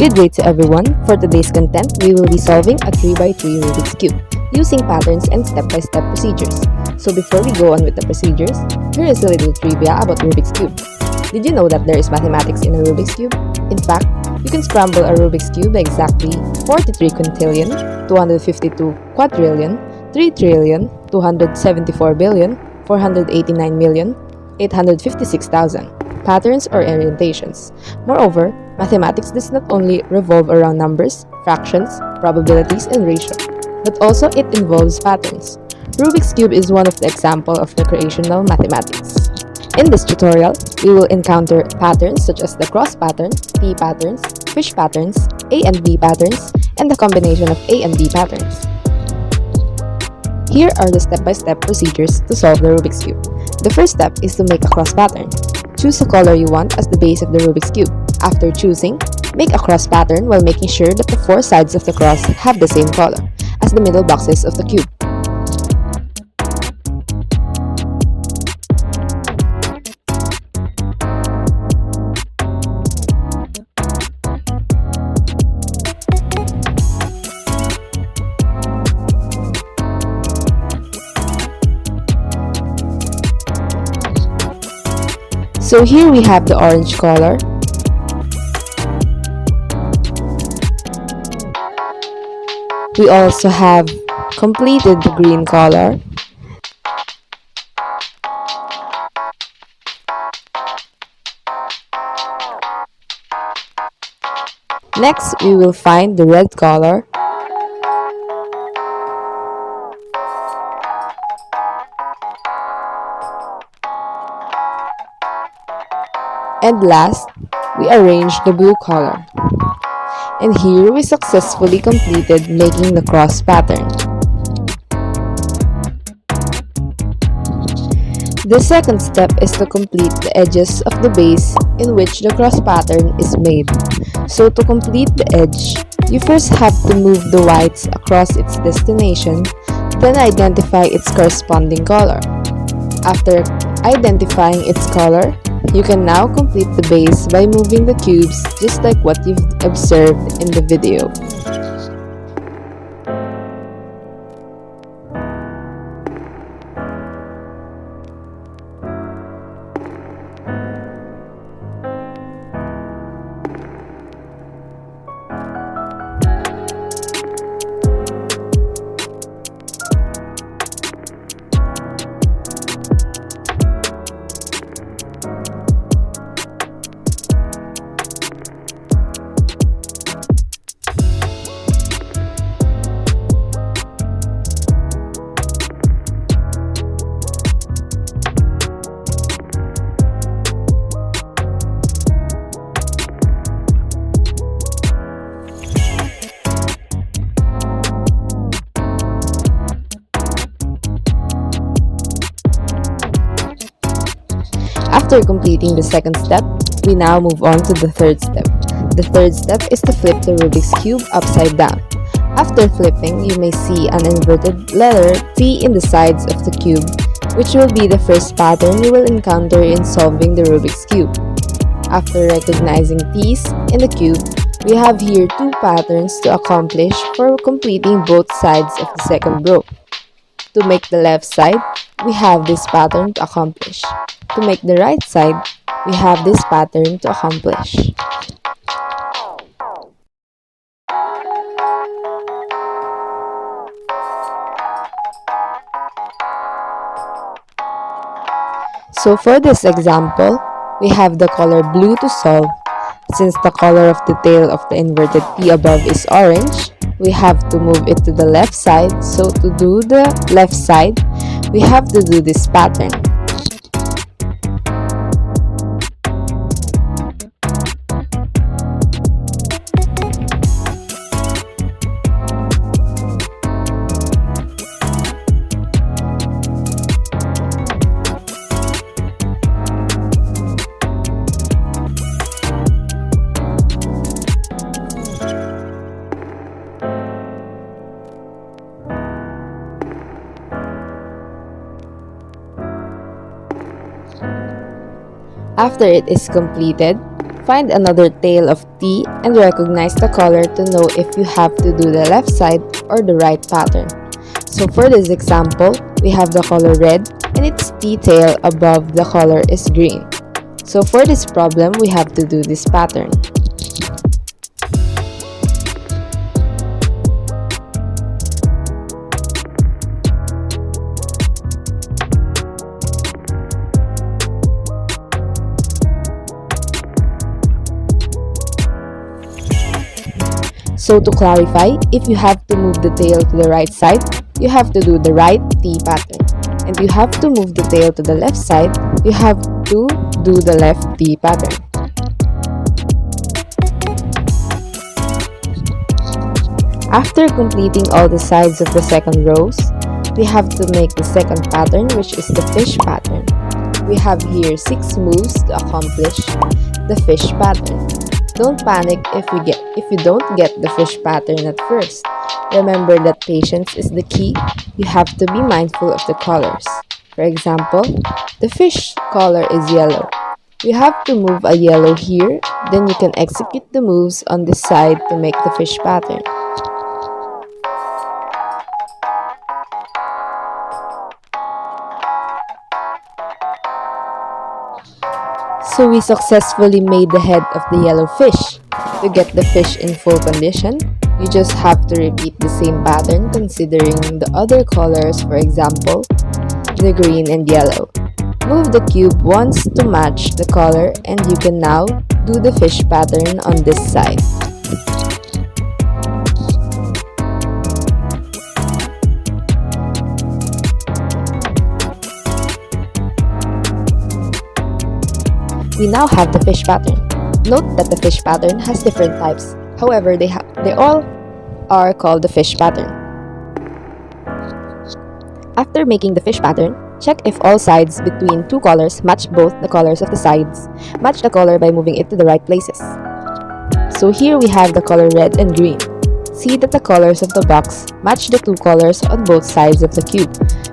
Good day to everyone. For today's content, we will be solving a 3x3 Rubik's Cube using patterns and step-by-step procedures. So before we go on with the procedures, here is a little trivia about Rubik's Cube. Did you know that there is mathematics in a Rubik's Cube? In fact, you can scramble a Rubik's Cube by exactly 43 quintillion, 252 quadrillion, 3 trillion, 274 billion, 489 million, 856,000 patterns or orientations. Moreover, mathematics does not only revolve around numbers, fractions, probabilities, and ratio, but also it involves patterns. Rubik's Cube is one of the examples of recreational mathematics. In this tutorial, we will encounter patterns such as the cross pattern, T patterns, fish patterns, A and B patterns, and the combination of A and B patterns. Here are the step-by-step procedures to solve the Rubik's Cube. The first step is to make a cross pattern. Choose the color you want as the base of the Rubik's Cube. After choosing, make a cross pattern while making sure that the four sides of the cross have the same color as the middle boxes of the cube. So here we have the orange color. We also have completed the green color. Next, we will find the red color. And last, we arrange the blue color. And here we successfully completed making the cross pattern. The second step is to complete the edges of the base in which the cross pattern is made. So to complete the edge, you first have to move the whites across its destination, then identify its corresponding color. After identifying its color, you can now complete the base by moving the cubes just like what you've observed in the video. After completing the second step, we now move on to the third step. The third step is to flip the Rubik's Cube upside down. After flipping, you may see an inverted letter T in the sides of the cube, which will be the first pattern you will encounter in solving the Rubik's Cube. After recognizing T's in the cube, we have here two patterns to accomplish for completing both sides of the second row. To make the left side, we have this pattern to accomplish. To make the right side, we have this pattern to accomplish. So for this example, we have the color blue to solve. Since the color of the tail of the inverted T above is orange, we have to move it to the left side. So to do the left side, we have to do this pattern. After it is completed, Find another tail of T and recognize the color to know if you have to do the left side or the right pattern. So for this example, we have the color red and its T tail above the color is green. So for this problem, we have to do this pattern. So to clarify, if you have to move the tail to the right side, you have to do the right T pattern. And you have to move the tail to the left side, you have to do the left T pattern. After completing all the sides of the second rows, we have to make the second pattern, which is the fish pattern. We have here 6 moves to accomplish the fish pattern. Don't panic if you don't get the fish pattern at first. Remember that patience is the key. You have to be mindful of the colors. For example, the fish color is yellow. You have to move a yellow here, then you can execute the moves on this side to make the fish pattern. So we successfully made the head of the yellow fish. To get the fish in full condition, you just have to repeat the same pattern considering the other colors, for example, the green and yellow. Move the cube once to match the color and you can now do the fish pattern on this side. We now have the fish pattern. Note that the fish pattern has different types. However, they all are called the fish pattern. After making the fish pattern, check if all sides between two colors match both the colors of the sides. Match the color by moving it to the right places. So here we have the color red and green. See that the colors of the box match the two colors on both sides of the cube.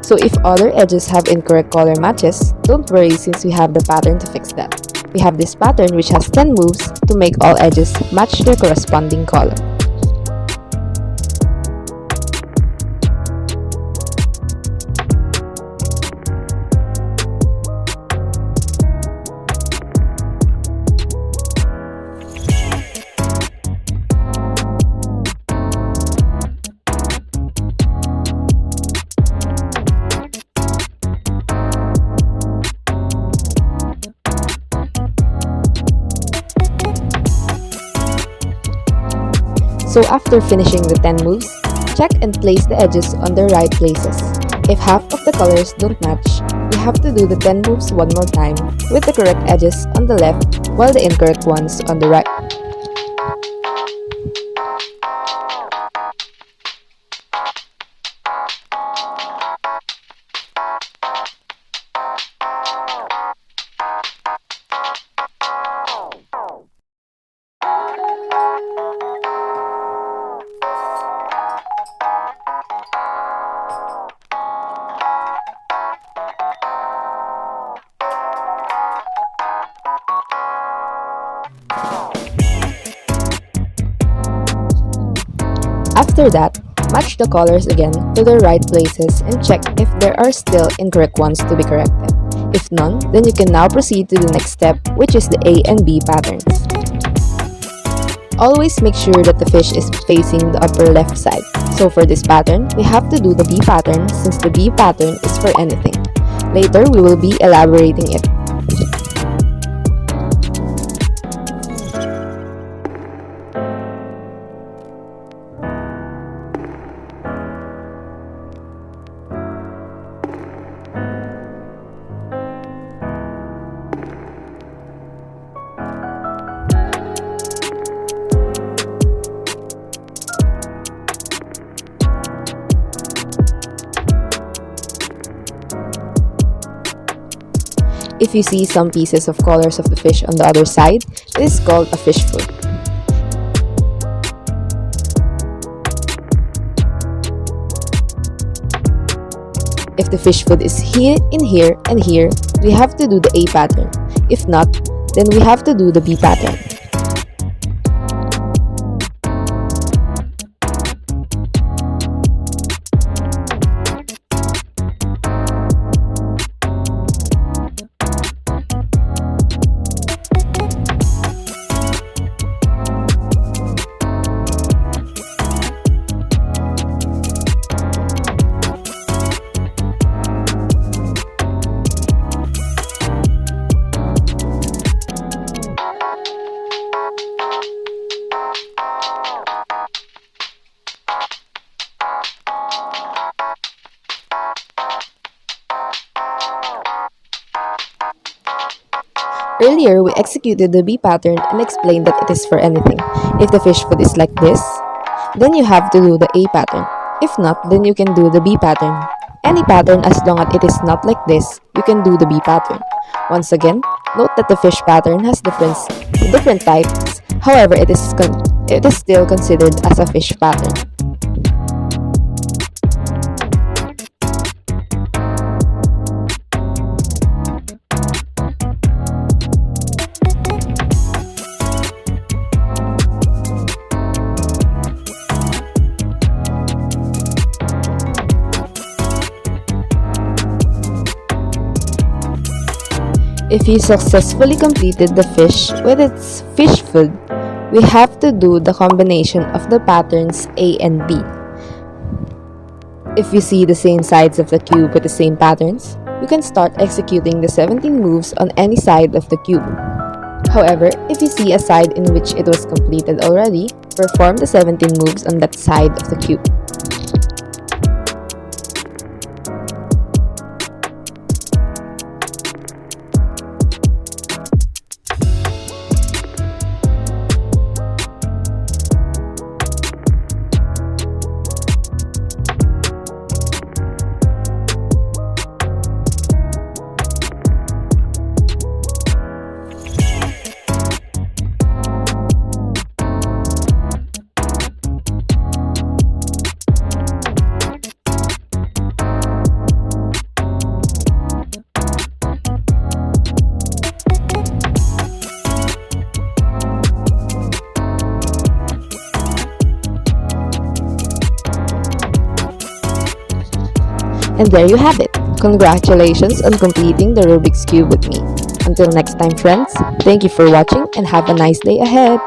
So if other edges have incorrect color matches, don't worry since we have the pattern to fix that. We have this pattern which has 10 moves to make all edges match their corresponding color. So after finishing the 10 moves, check and place the edges on the right places. If half of the colors don't match, you have to do the 10 moves one more time with the correct edges on the left while the incorrect ones on the right. After that, match the colors again to the right places and check if there are still incorrect ones to be corrected. If none, then you can now proceed to the next step, which is the A and B patterns. Always make sure that the fish is facing the upper left side. So for this pattern, we have to do the B pattern since the B pattern is for anything. Later, we will be elaborating it. If you see some pieces of colors of the fish on the other side, this is called a fish foot. If the fish foot is here, in here, and here, we have to do the A pattern. If not, Then we have to do the B pattern. Earlier, we executed the B pattern and explained that it is for anything. If the fish food is like this, then you have to do the A pattern. If not, then you can do the B pattern. Any pattern as long as it is not like this, you can do the B pattern. Once again, note that the fish pattern has different types. However, it is still considered as a fish pattern. If you successfully completed the fish with its fish food, we have to do the combination of the patterns A and B. If you see the same sides of the cube with the same patterns, you can start executing the 17 moves on any side of the cube. However, if you see a side in which it was completed already, perform the 17 moves on that side of the cube. And there you have it. Congratulations on completing the Rubik's Cube with me. Until next time, friends, thank you for watching and have a nice day ahead.